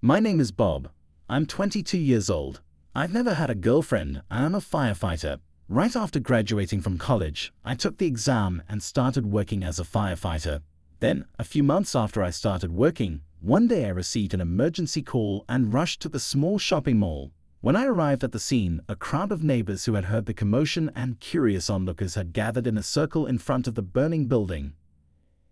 My name is Bob. I'm 22 years old. I've never had a girlfriend and I'm a firefighter. Right after graduating from college, I took the exam and started working as a firefighter. Then, a few months after I started working, one day I received an emergency call and rushed to the small shopping mall. When I arrived at the scene, a crowd of neighbors who had heard the commotion and curious onlookers had gathered in a circle in front of the burning building.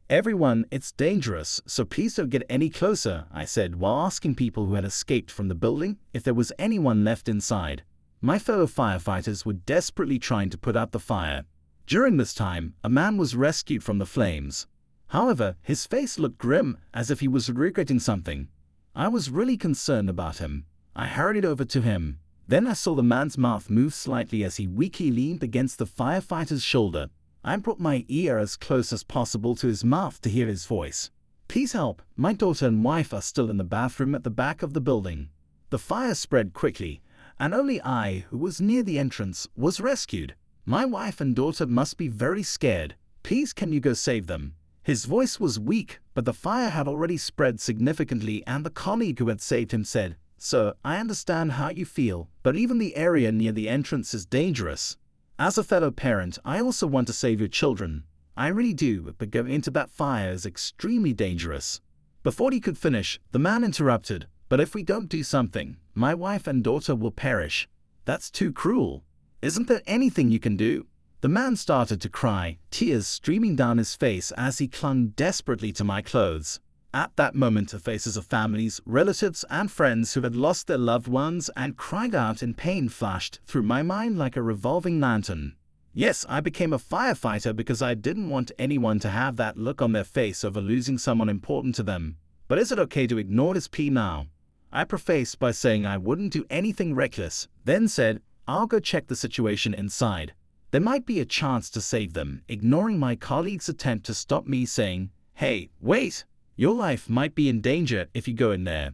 "Everyone, it's dangerous, so please don't get any closer," I said while asking people who had escaped from the building if there was anyone left inside. My fellow firefighters were desperately trying to put out the fire. During this time, a man was rescued from the flames. However, his face looked grim, as if he was regretting something. I was really concerned about him. I hurried over to him. Then I saw the man's mouth move slightly as he weakly leaned against the firefighter's shoulder. I brought my ear as close as possible to his mouth to hear his voice. "Please help, my daughter and wife are still in the bathroom at the back of the building." The fire spread quickly, and only I, who was near the entrance, was rescued. "My wife and daughter must be very scared. Please can you go save them?" His voice was weak, but the fire had already spread significantly, and the colleague who had saved him said, "Sir, I understand how you feel, but even the area near the entrance is dangerous. As a fellow parent, I also want to save your children. I really do, but going into that fire is extremely dangerous." Before he could finish, the man interrupted, "But if we don't do something, my wife and daughter will perish. That's too cruel. Isn't there anything you can do?" The man started to cry, tears streaming down his face as he clung desperately to my clothes. At that moment, the faces of families, relatives, and friends who had lost their loved ones and cried out in pain flashed through my mind like a revolving lantern. Yes, I became a firefighter because I didn't want anyone to have that look on their face over losing someone important to them. But is it okay to ignore his plea now? I prefaced by saying I wouldn't do anything reckless, then said, "I'll go check the situation inside. There might be a chance to save them," ignoring my colleague's attempt to stop me, saying, "Hey, wait! Your life might be in danger if you go in there."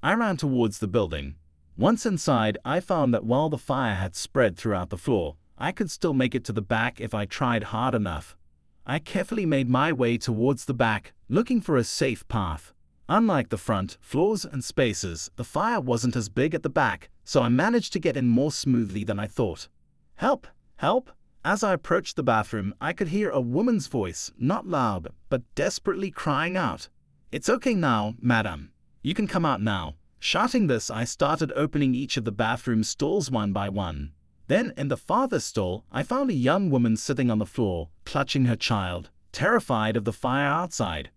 I ran towards the building. Once inside, I found that while the fire had spread throughout the floor, I could still make it to the back if I tried hard enough. I carefully made my way towards the back, looking for a safe path. Unlike the front, floors, and spaces, the fire wasn't as big at the back, so I managed to get in more smoothly than I thought. "Help! Help!" As I approached the bathroom, I could hear a woman's voice, not loud, but desperately crying out, "It's okay now, madam. You can come out now." Shouting this, I started opening each of the bathroom stalls one by one. Then, in the farthest stall, I found a young woman sitting on the floor, clutching her child, terrified of the fire outside.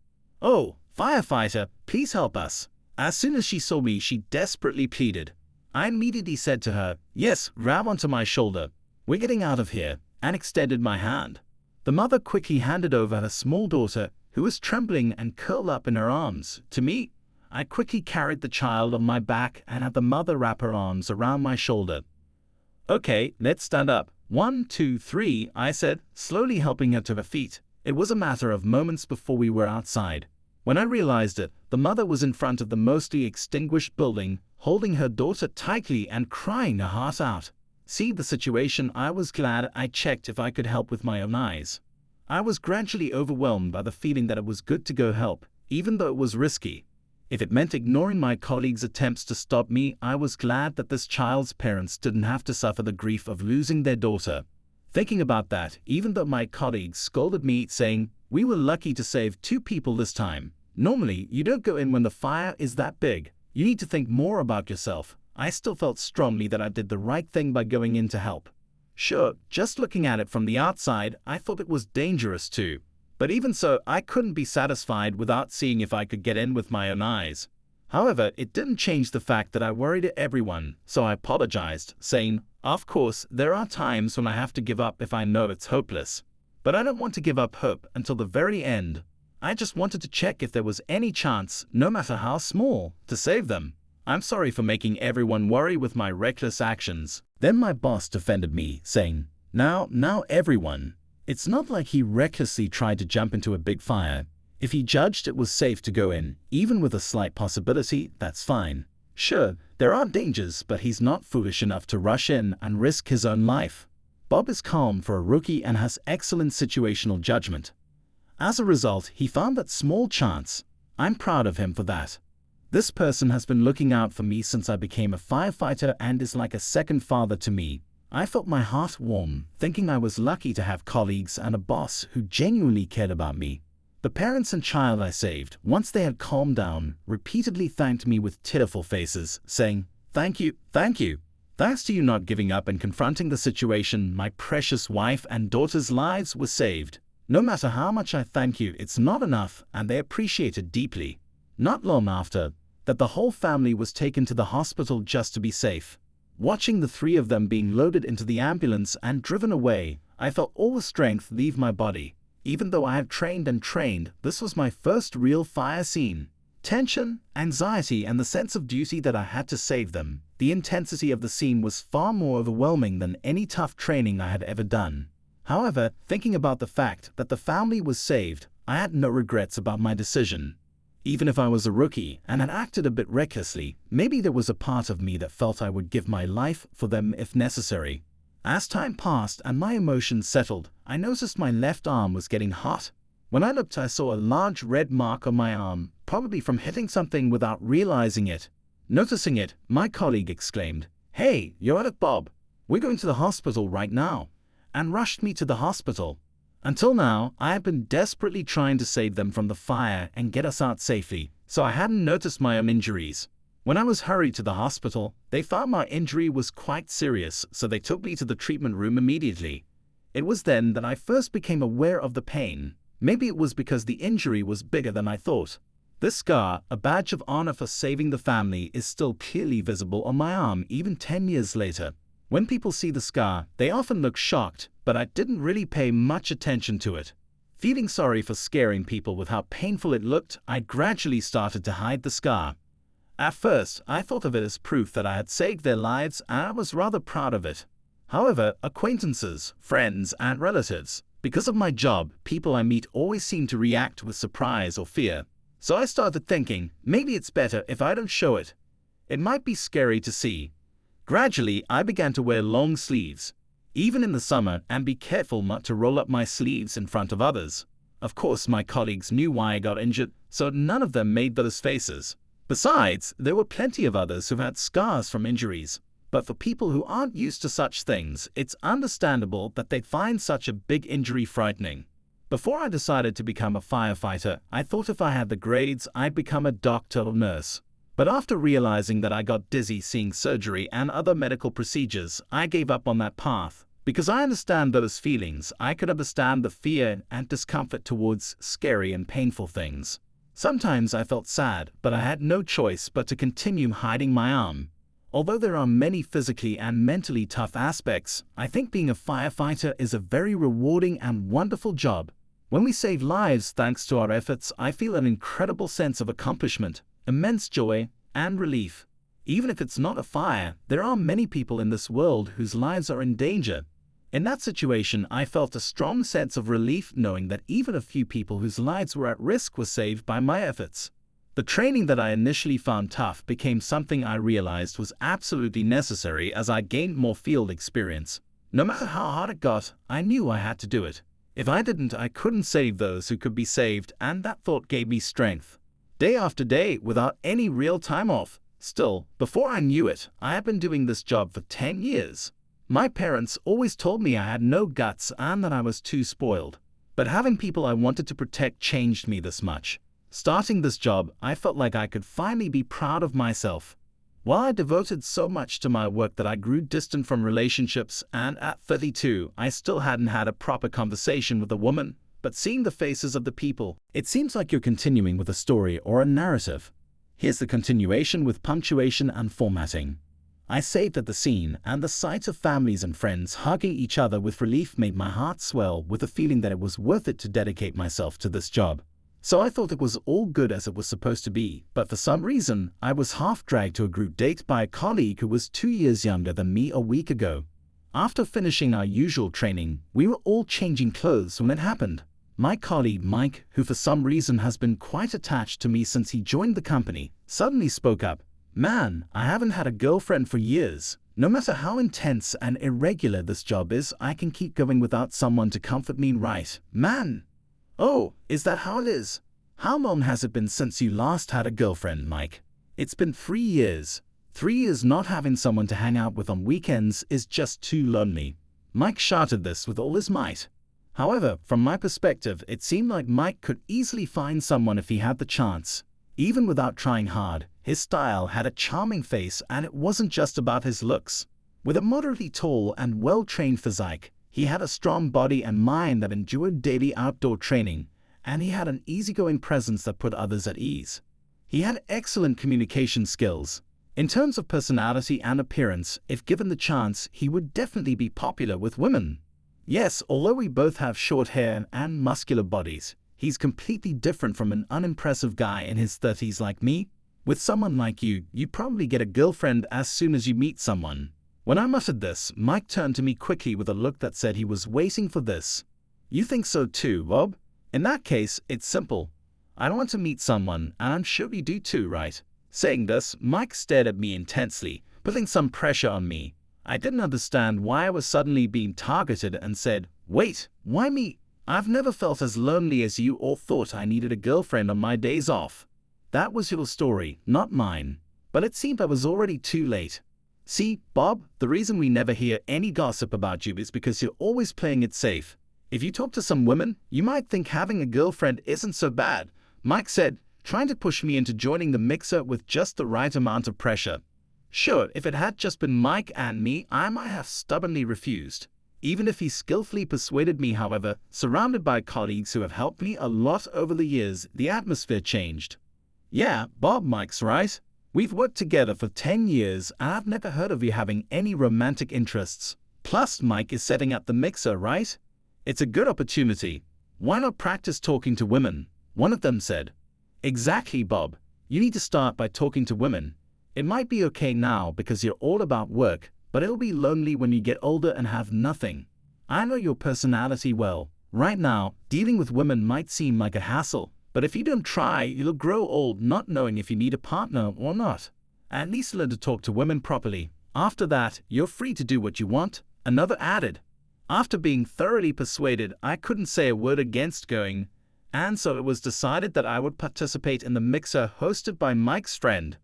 "Oh, firefighter, please help us." As soon as she saw me, she desperately pleaded. I immediately said to her, "Yes, grab onto my shoulder. We're getting out of here," and extended my hand. The mother quickly handed over her small daughter, who was trembling and curled up in her arms, to me. I quickly carried the child on my back and had the mother wrap her arms around my shoulder. "Okay, let's stand up. 1, 2, 3, I said, slowly helping her to her feet. It was a matter of moments before we were outside. When I realized it, the mother was in front of the mostly extinguished building, holding her daughter tightly and crying her heart out. See the situation, I was glad I checked if I could help with my own eyes. I was gradually overwhelmed by the feeling that it was good to go help, even though it was risky. If it meant ignoring my colleagues' attempts to stop me, I was glad that this child's parents didn't have to suffer the grief of losing their daughter. Thinking about that, even though my colleagues scolded me, saying, "We were lucky to save 2 people this time. Normally, you don't go in when the fire is that big. You need to think more about yourself." I still felt strongly that I did the right thing by going in to help. Sure, just looking at it from the outside, I thought it was dangerous too. But even so, I couldn't be satisfied without seeing if I could get in with my own eyes. However, it didn't change the fact that I worried everyone, so I apologized, saying, "Of course, there are times when I have to give up if I know it's hopeless. But I don't want to give up hope until the very end. I just wanted to check if there was any chance, no matter how small, to save them. I'm sorry for making everyone worry with my reckless actions." Then my boss defended me, saying, Now everyone. It's not like he recklessly tried to jump into a big fire. If he judged it was safe to go in, even with a slight possibility, that's fine. Sure, there are dangers, but he's not foolish enough to rush in and risk his own life. Bob is calm for a rookie and has excellent situational judgment. As a result, he found that small chance. I'm proud of him for that. This person has been looking out for me since I became a firefighter and is like a second father to me. I felt my heart warm, thinking I was lucky to have colleagues and a boss who genuinely cared about me. The parents and child I saved, once they had calmed down, repeatedly thanked me with tearful faces, saying, "Thank you, thank you. Thanks to you not giving up and confronting the situation, my precious wife and daughter's lives were saved. No matter how much I thank you, it's not enough, and they appreciate it deeply." Not long after that, the whole family was taken to the hospital just to be safe. Watching the three of them being loaded into the ambulance and driven away, I felt all the strength leave my body. Even though I had trained and trained, this was my first real fire scene. Tension, anxiety, and the sense of duty that I had to save them. The intensity of the scene was far more overwhelming than any tough training I had ever done. However, thinking about the fact that the family was saved, I had no regrets about my decision. Even if I was a rookie and had acted a bit recklessly, maybe there was a part of me that felt I would give my life for them if necessary. As time passed and my emotions settled, I noticed my left arm was getting hot. When I looked, I saw a large red mark on my arm, probably from hitting something without realizing it. Noticing it, my colleague exclaimed, "Hey, you're it, Bob. We're going to the hospital right now," and rushed me to the hospital. Until now, I had been desperately trying to save them from the fire and get us out safely, so I hadn't noticed my own injuries. When I was hurried to the hospital, they found my injury was quite serious, so they took me to the treatment room immediately. It was then that I first became aware of the pain. Maybe it was because the injury was bigger than I thought. This scar, a badge of honor for saving the family, is still clearly visible on my arm even 10 years later. When people see the scar, they often look shocked, but I didn't really pay much attention to it. Feeling sorry for scaring people with how painful it looked, I gradually started to hide the scar. At first, I thought of it as proof that I had saved their lives, and I was rather proud of it. However, acquaintances, friends, and relatives, because of my job, people I meet always seem to react with surprise or fear. So I started thinking, maybe it's better if I don't show it. It might be scary to see. Gradually, I began to wear long sleeves, even in the summer, and be careful not to roll up my sleeves in front of others. Of course, my colleagues knew why I got injured, so none of them made those faces. Besides, there were plenty of others who've had scars from injuries. But for people who aren't used to such things, it's understandable that they find such a big injury frightening. Before I decided to become a firefighter, I thought if I had the grades, I'd become a doctor or nurse. But after realizing that I got dizzy seeing surgery and other medical procedures, I gave up on that path. Because I understand those feelings, I could understand the fear and discomfort towards scary and painful things. Sometimes I felt sad, but I had no choice but to continue hiding my arm. Although there are many physically and mentally tough aspects, I think being a firefighter is a very rewarding and wonderful job. When we save lives thanks to our efforts, I feel an incredible sense of accomplishment, immense joy, and relief. Even if it's not a fire, there are many people in this world whose lives are in danger. In that situation, I felt a strong sense of relief knowing that even a few people whose lives were at risk were saved by my efforts. The training that I initially found tough became something I realized was absolutely necessary as I gained more field experience. No matter how hard it got, I knew I had to do it. If I didn't, I couldn't save those who could be saved, and that thought gave me strength. Day after day, without any real time off. Still, before I knew it, I had been doing this job for 10 years. My parents always told me I had no guts and that I was too spoiled. But having people I wanted to protect changed me this much. Starting this job, I felt like I could finally be proud of myself. While I devoted so much to my work that I grew distant from relationships, and at 32, I still hadn't had a proper conversation with a woman. But seeing the faces of the people, it seems like you're continuing with a story or a narrative. Here's the continuation with punctuation and formatting. I saved at the scene, and the sight of families and friends hugging each other with relief made my heart swell with the feeling that it was worth it to dedicate myself to this job. So I thought it was all good as it was supposed to be, but for some reason, I was half dragged to a group date by a colleague who was 2 years younger than me a week ago. After finishing our usual training, we were all changing clothes when it happened. My colleague Mike, who for some reason has been quite attached to me since he joined the company, suddenly spoke up. "Man, I haven't had a girlfriend for years. No matter how intense and irregular this job is, I can keep going without someone to comfort me, right, man?" "Oh, is that how it is? How long has it been since you last had a girlfriend, Mike?" It's been 3 years. 3 years not having someone to hang out with on weekends is just too lonely. Mike shouted this with all his might. However, from my perspective, it seemed like Mike could easily find someone if he had the chance. Even without trying hard, his style had a charming face, and it wasn't just about his looks. With a moderately tall and well-trained physique, he had a strong body and mind that endured daily outdoor training, and he had an easygoing presence that put others at ease. He had excellent communication skills. In terms of personality and appearance, if given the chance, he would definitely be popular with women. Yes, although we both have short hair and muscular bodies, he's completely different from an unimpressive guy in his 30s like me. With someone like you, you'd probably get a girlfriend as soon as you meet someone. When I muttered this, Mike turned to me quickly with a look that said he was waiting for this. You think so too, Bob? In that case, it's simple. I want to meet someone, and I'm sure you do too, right? Saying this, Mike stared at me intensely, putting some pressure on me. I didn't understand why I was suddenly being targeted and said, "Wait, why me? I've never felt as lonely as you or thought I needed a girlfriend on my days off." That was your story, not mine. But it seemed I was already too late. See, Bob, the reason we never hear any gossip about you is because you're always playing it safe. If you talk to some women, you might think having a girlfriend isn't so bad, Mike said, trying to push me into joining the mixer with just the right amount of pressure. Sure, if it had just been Mike and me, I might have stubbornly refused. Even if he skillfully persuaded me, however, surrounded by colleagues who have helped me a lot over the years, the atmosphere changed. Yeah, Bob, Mike's right. We've worked together for 10 years, and I've never heard of you having any romantic interests. Plus, Mike is setting up the mixer, right? It's a good opportunity. Why not practice talking to women? One of them said. Exactly, Bob. You need to start by talking to women. It might be okay now because you're all about work, but it'll be lonely when you get older and have nothing. I know your personality well. Right now, dealing with women might seem like a hassle, but if you don't try, you'll grow old not knowing if you need a partner or not. At least learn to talk to women properly. After that, you're free to do what you want. Another added. After being thoroughly persuaded, I couldn't say a word against going, and so it was decided that I would participate in the mixer hosted by Mike's friend.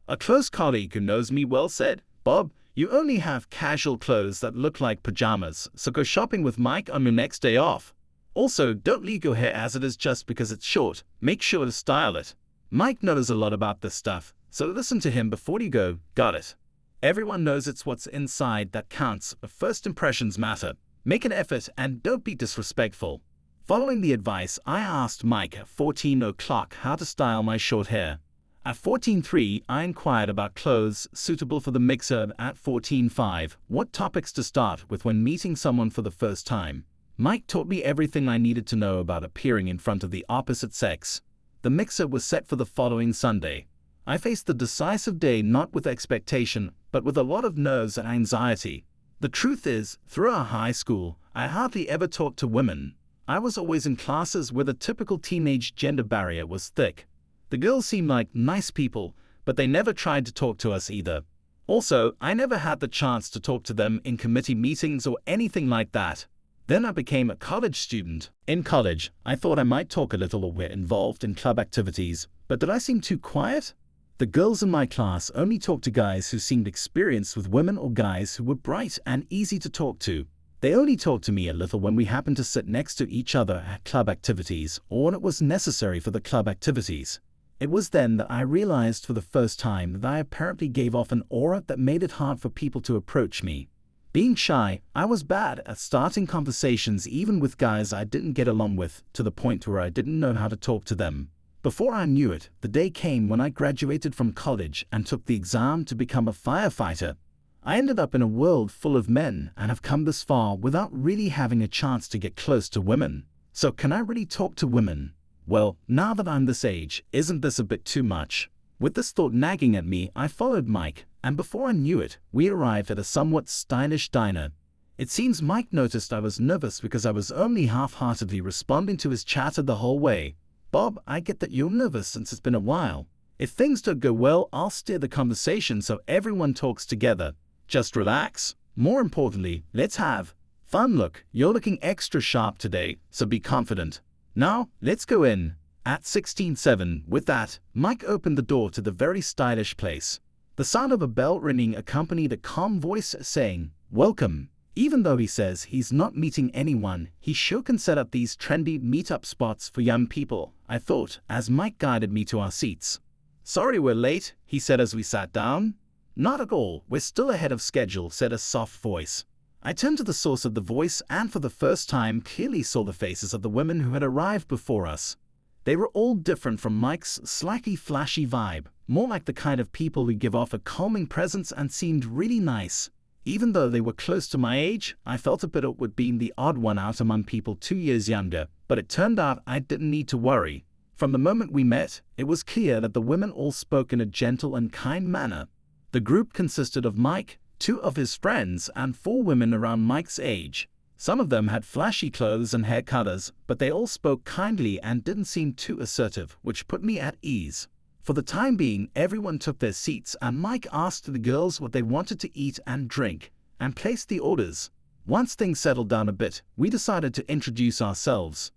A close colleague who knows me well said, "Bob, you only have casual clothes that look like pajamas, so go shopping with Mike on your next day off. Also, don't leave your hair as it is just because it's short. Make sure to style it." Mike knows a lot about this stuff, so listen to him before you go. Got it? Everyone knows it's what's inside that counts, but first impressions matter. Make an effort and don't be disrespectful. Following the advice, I asked Mike at 14 o'clock how to style my short hair. At 14:03, I inquired about clothes suitable for the mixer. At 14:05, what topics to start with when meeting someone for the first time. Mike taught me everything I needed to know about appearing in front of the opposite sex. The mixer was set for the following Sunday. I faced the decisive day not with expectation, but with a lot of nerves and anxiety. The truth is, throughout high school, I hardly ever talked to women. I was always in classes where the typical teenage gender barrier was thick. The girls seemed like nice people, but they never tried to talk to us either. Also, I never had the chance to talk to them in committee meetings or anything like that. Then I became a college student. In college, I thought I might talk a little or get involved in club activities, but did I seem too quiet? The girls in my class only talked to guys who seemed experienced with women or guys who were bright and easy to talk to. They only talked to me a little when we happened to sit next to each other at club activities or when it was necessary for the club activities. It was then that I realized for the first time that I apparently gave off an aura that made it hard for people to approach me. Being shy, I was bad at starting conversations even with guys I didn't get along with, to the point where I didn't know how to talk to them. Before I knew it, the day came when I graduated from college and took the exam to become a firefighter. I ended up in a world full of men and have come this far without really having a chance to get close to women. So can I really talk to women? Well, now that I'm this age, isn't this a bit too much? With this thought nagging at me, I followed Mike, and before I knew it, we arrived at a somewhat stylish diner. It seems Mike noticed I was nervous because I was only half-heartedly responding to his chatter the whole way. "Bob, I get that you're nervous since it's been a while. If things don't go well, I'll steer the conversation so everyone talks together. Just relax. More importantly, let's have fun. Look, you're looking extra sharp today, so be confident. Now, let's go in." At 16:07, with that, Mike opened the door to the very stylish place. The sound of a bell ringing accompanied a calm voice saying, "Welcome." Even though he says he's not meeting anyone, he sure can set up these trendy meetup spots for young people, I thought, as Mike guided me to our seats. "Sorry we're late," he said as we sat down. "Not at all, we're still ahead of schedule," said a soft voice. I turned to the source of the voice and for the first time clearly saw the faces of the women who had arrived before us. They were all different from Mike's slightly flashy vibe, more like the kind of people who give off a calming presence and seemed really nice. Even though they were close to my age, I felt a bit awkward being the odd one out among people 2 years younger, but it turned out I didn't need to worry. From the moment we met, it was clear that the women all spoke in a gentle and kind manner. The group consisted of Mike, 2 of his friends, and 4 women around Mike's age. Some of them had flashy clothes and hair colors, but they all spoke kindly and didn't seem too assertive, which put me at ease. For the time being, everyone took their seats and Mike asked the girls what they wanted to eat and drink, and placed the orders. Once things settled down a bit, we decided to introduce ourselves.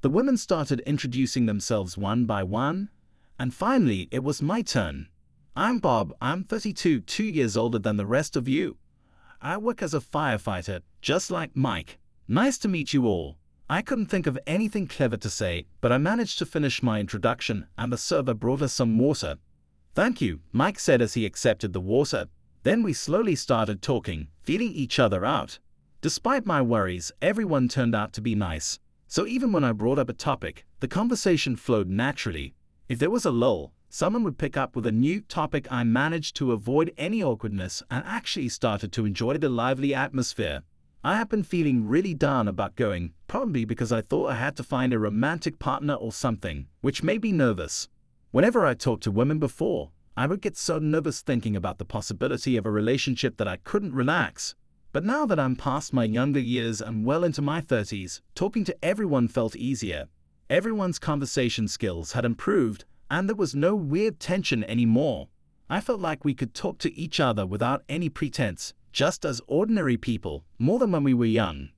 The women started introducing themselves one by one, and finally it was my turn. "I'm Bob, I'm 32, 2 years older than the rest of you. I work as a firefighter, just like Mike. Nice to meet you all." I couldn't think of anything clever to say, but I managed to finish my introduction and the server brought us some water. "Thank you," Mike said as he accepted the water. Then we slowly started talking, feeling each other out. Despite my worries, everyone turned out to be nice. So even when I brought up a topic, the conversation flowed naturally. If there was a lull, someone would pick up with a new topic. I managed to avoid any awkwardness and actually started to enjoy the lively atmosphere. I had been feeling really down about going, probably because I thought I had to find a romantic partner or something, which made me nervous. Whenever I talked to women before, I would get so nervous thinking about the possibility of a relationship that I couldn't relax. But now that I'm past my younger years and well into my 30s, talking to everyone felt easier. Everyone's conversation skills had improved, and there was no weird tension anymore. I felt like we could talk to each other without any pretense, just as ordinary people, more than when we were young.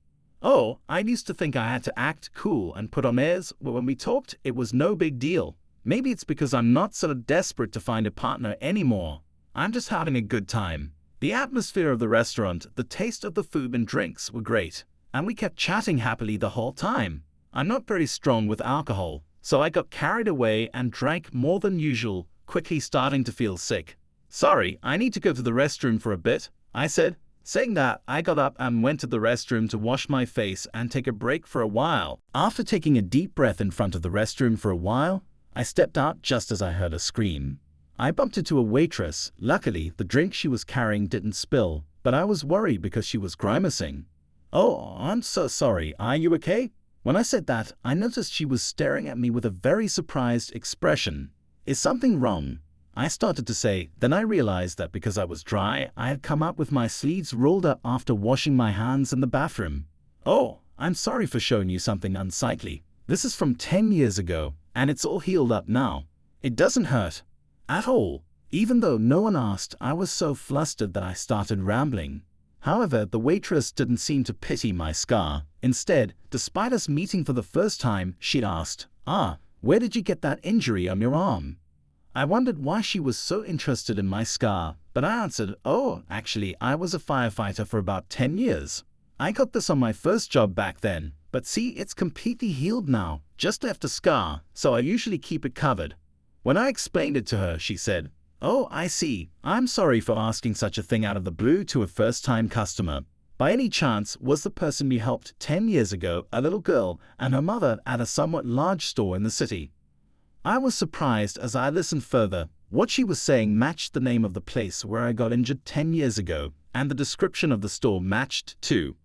Oh, I used to think I had to act cool and put on airs, but when we talked, it was no big deal. Maybe it's because I'm not so desperate to find a partner anymore. I'm just having a good time. The atmosphere of the restaurant, the taste of the food and drinks were great, and we kept chatting happily the whole time. I'm not very strong with alcohol, so I got carried away and drank more than usual, quickly starting to feel sick. "Sorry, I need to go to the restroom for a bit," I said. Saying that, I got up and went to the restroom to wash my face and take a break for a while. After taking a deep breath in front of the restroom for a while, I stepped out just as I heard a scream. I bumped into a waitress. Luckily, the drink she was carrying didn't spill, but I was worried because she was grimacing. "Oh, I'm so sorry. Are you okay?" When I said that, I noticed she was staring at me with a very surprised expression. "Is something wrong?" I started to say, then I realized that because I was dry, I had come up with my sleeves rolled up after washing my hands in the bathroom. "Oh, I'm sorry for showing you something unsightly. This is from 10 years ago, and it's all healed up now. It doesn't hurt at all." Even though no one asked, I was so flustered that I started rambling. However, the waitress didn't seem to pity my scar. Instead, despite us meeting for the first time, she'd asked, "Where did you get that injury on your arm?" I wondered why she was so interested in my scar, but I answered, "Oh, actually, I was a firefighter for about 10 years. I got this on my first job back then, but see, it's completely healed now, just left a scar, so I usually keep it covered." When I explained it to her, she said, "Oh, I see. I'm sorry for asking such a thing out of the blue to a first-time customer. By any chance, was the person we helped 10 years ago a little girl and her mother at a somewhat large store in the city?" I was surprised as I listened further. What she was saying matched the name of the place where I got injured 10 years ago, and the description of the store matched too.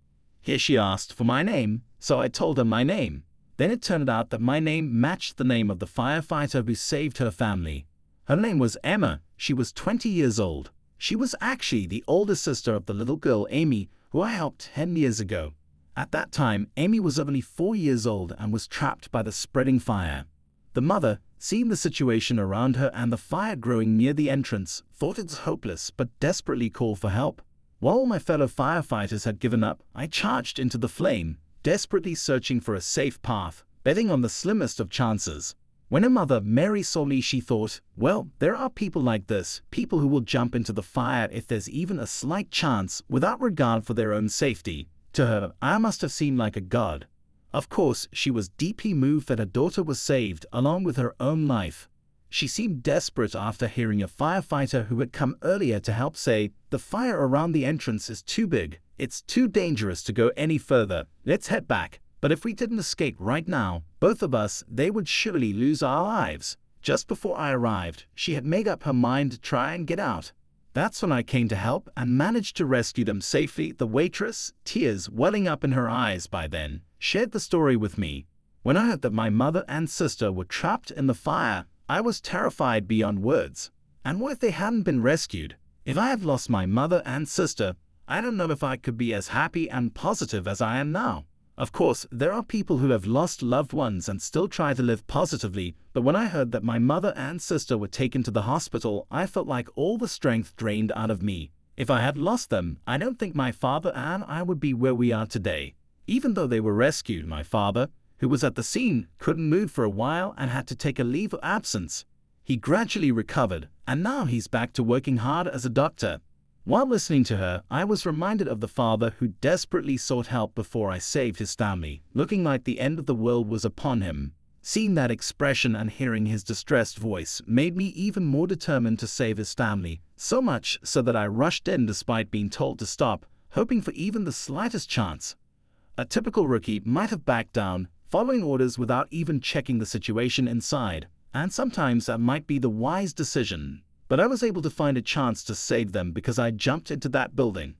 Here she asked for my name, so I told her my name. Then it turned out that my name matched the name of the firefighter who saved her family. Her name was Emma. She was 20 years old. She was actually the older sister of the little girl Amy, who I helped 10 years ago. At that time, Amy was only 4 years old and was trapped by the spreading fire. The mother, seeing the situation around her and the fire growing near the entrance, thought it was hopeless but desperately called for help. While all my fellow firefighters had given up, I charged into the flame, desperately searching for a safe path, betting on the slimmest of chances. When her mother, Mary, saw me, she thought, well, there are people like this, people who will jump into the fire if there's even a slight chance without regard for their own safety. To her, I must have seemed like a god. Of course, she was deeply moved that her daughter was saved along with her own life. She seemed desperate after hearing a firefighter who had come earlier to help say, the fire around the entrance is too big, it's too dangerous to go any further, let's head back. But if we didn't escape right now, both of us, they would surely lose our lives. Just before I arrived, she had made up her mind to try and get out. That's when I came to help and managed to rescue them safely. The waitress, tears welling up in her eyes by then, shared the story with me. When I heard that my mother and sister were trapped in the fire, I was terrified beyond words. And what if they hadn't been rescued? If I had lost my mother and sister, I don't know if I could be as happy and positive as I am now. Of course, there are people who have lost loved ones and still try to live positively, but when I heard that my mother and sister were taken to the hospital, I felt like all the strength drained out of me. If I had lost them, I don't think my father and I would be where we are today. Even though they were rescued, my father, who was at the scene, couldn't move for a while and had to take a leave of absence. He gradually recovered, and now he's back to working hard as a doctor. While listening to her, I was reminded of the father who desperately sought help before I saved his family, looking like the end of the world was upon him. Seeing that expression and hearing his distressed voice made me even more determined to save his family, so much so that I rushed in despite being told to stop, hoping for even the slightest chance. A typical rookie might have backed down, following orders without even checking the situation inside, and sometimes that might be the wise decision. But I was able to find a chance to save them because I jumped into that building.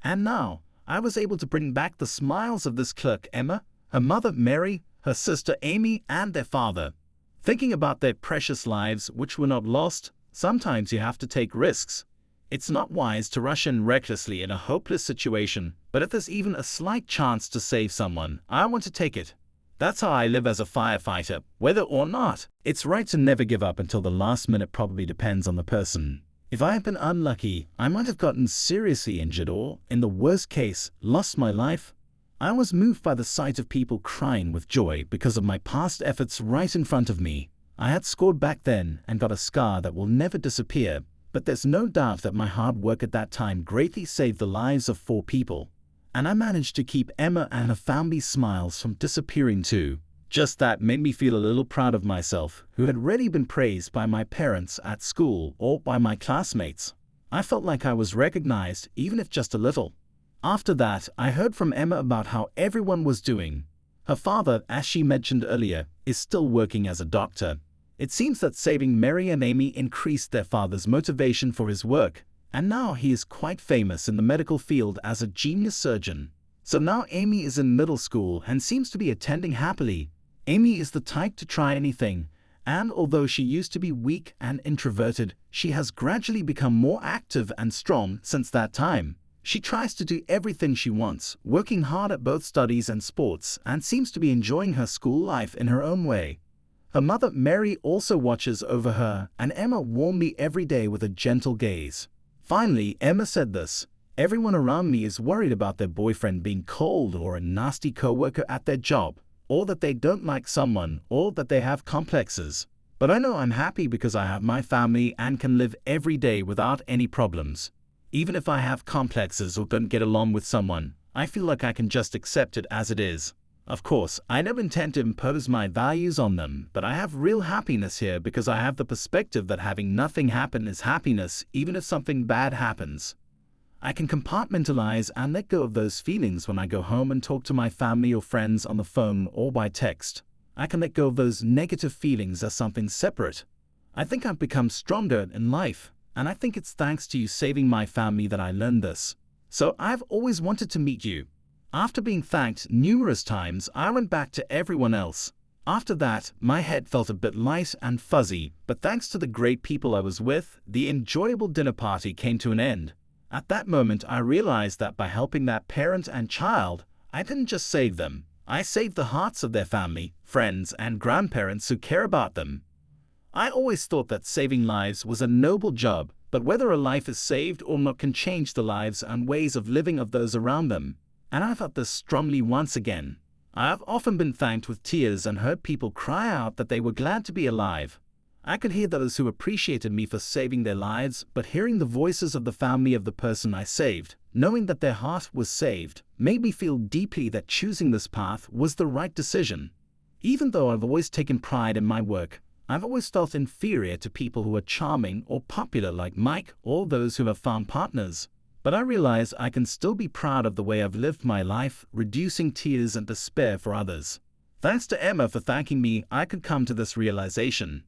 And now, I was able to bring back the smiles of this clerk Emma, her mother Mary, her sister Amy, and their father. Thinking about their precious lives which were not lost, sometimes you have to take risks. It's not wise to rush in recklessly in a hopeless situation, but if there's even a slight chance to save someone, I want to take it. That's how I live as a firefighter, whether or not. It's right to never give up until the last minute. Probably depends on the person. If I had been unlucky, I might have gotten seriously injured or, in the worst case, lost my life. I was moved by the sight of people crying with joy because of my past efforts right in front of me. I had scored back then and got a scar that will never disappear, but there's no doubt that my hard work at that time greatly saved the lives of 4 people. And I managed to keep Emma and her family's smiles from disappearing too. Just that made me feel a little proud of myself, who had already been praised by my parents at school or by my classmates. I felt like I was recognized, even if just a little. After that, I heard from Emma about how everyone was doing. Her father, as she mentioned earlier, is still working as a doctor. It seems that saving Mary and Amy increased their father's motivation for his work. And now he is quite famous in the medical field as a genius surgeon. So now Amy is in middle school and seems to be attending happily. Amy is the type to try anything, and although she used to be weak and introverted, she has gradually become more active and strong since that time. She tries to do everything she wants, working hard at both studies and sports, and seems to be enjoying her school life in her own way. Her mother Mary also watches over her, and Emma warms me every day with a gentle gaze. Finally, Emma said this: everyone around me is worried about their boyfriend being cold or a nasty coworker at their job, or that they don't like someone, or that they have complexes. But I know I'm happy because I have my family and can live every day without any problems. Even if I have complexes or don't get along with someone, I feel like I can just accept it as it is. Of course, I never intend to impose my values on them, but I have real happiness here because I have the perspective that having nothing happen is happiness even if something bad happens. I can compartmentalize and let go of those feelings when I go home and talk to my family or friends on the phone or by text. I can let go of those negative feelings as something separate. I think I've become stronger in life, and I think it's thanks to you saving my family that I learned this. So I've always wanted to meet you. After being thanked numerous times, I went back to everyone else. After that, my head felt a bit light and fuzzy, but thanks to the great people I was with, the enjoyable dinner party came to an end. At that moment, I realized that by helping that parent and child, I didn't just save them. I saved the hearts of their family, friends, and grandparents who care about them. I always thought that saving lives was a noble job, but whether a life is saved or not can change the lives and ways of living of those around them. And I felt this strongly once again. I have often been thanked with tears and heard people cry out that they were glad to be alive. I could hear those who appreciated me for saving their lives, but hearing the voices of the family of the person I saved, knowing that their heart was saved, made me feel deeply that choosing this path was the right decision. Even though I've always taken pride in my work, I've always felt inferior to people who are charming or popular like Mike or those who have found partners. But I realize I can still be proud of the way I've lived my life, reducing tears and despair for others. Thanks to Emma for thanking me, I could come to this realization.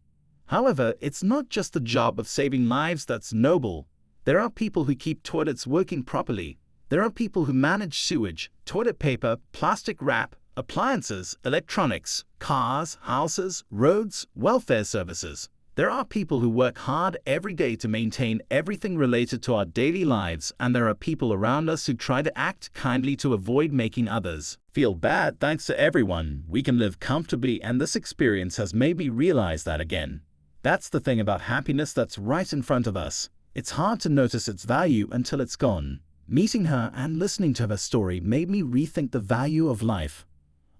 However, it's not just the job of saving lives that's noble. There are people who keep toilets working properly. There are people who manage sewage, toilet paper, plastic wrap, appliances, electronics, cars, houses, roads, welfare services. There are people who work hard every day to maintain everything related to our daily lives, and there are people around us who try to act kindly to avoid making others feel bad. Thanks to everyone, we can live comfortably, and this experience has made me realize that again. That's the thing about happiness that's right in front of us. It's hard to notice its value until it's gone. Meeting her and listening to her story made me rethink the value of life.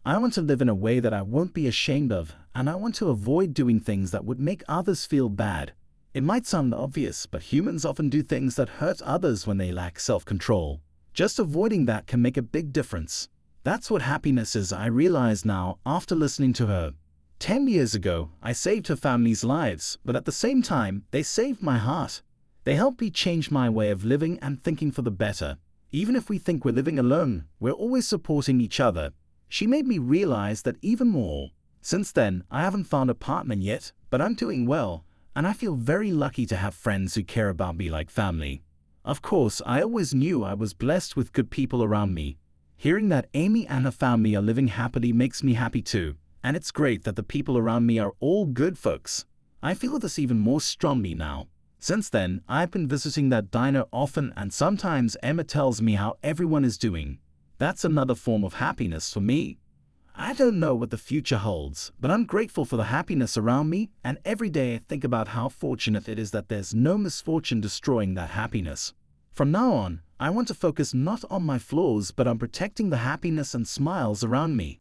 I want to live in a way that I won't be ashamed of, and I want to avoid doing things that would make others feel bad. It might sound obvious, but humans often do things that hurt others when they lack self-control. Just avoiding that can make a big difference. That's what happiness is, I realize now after listening to her. 10 years ago, I saved her family's lives, but at the same time, they saved my heart. They helped me change my way of living and thinking for the better. Even if we think we're living alone, we're always supporting each other. She made me realize that even more. Since then, I haven't found a partner yet, but I'm doing well, and I feel very lucky to have friends who care about me like family. Of course, I always knew I was blessed with good people around me. Hearing that Amy and her family are living happily makes me happy too. And it's great that the people around me are all good folks. I feel this even more strongly now. Since then, I've been visiting that diner often, and sometimes Emma tells me how everyone is doing. That's another form of happiness for me. I don't know what the future holds, but I'm grateful for the happiness around me, and every day I think about how fortunate it is that there's no misfortune destroying that happiness. From now on, I want to focus not on my flaws but on protecting the happiness and smiles around me.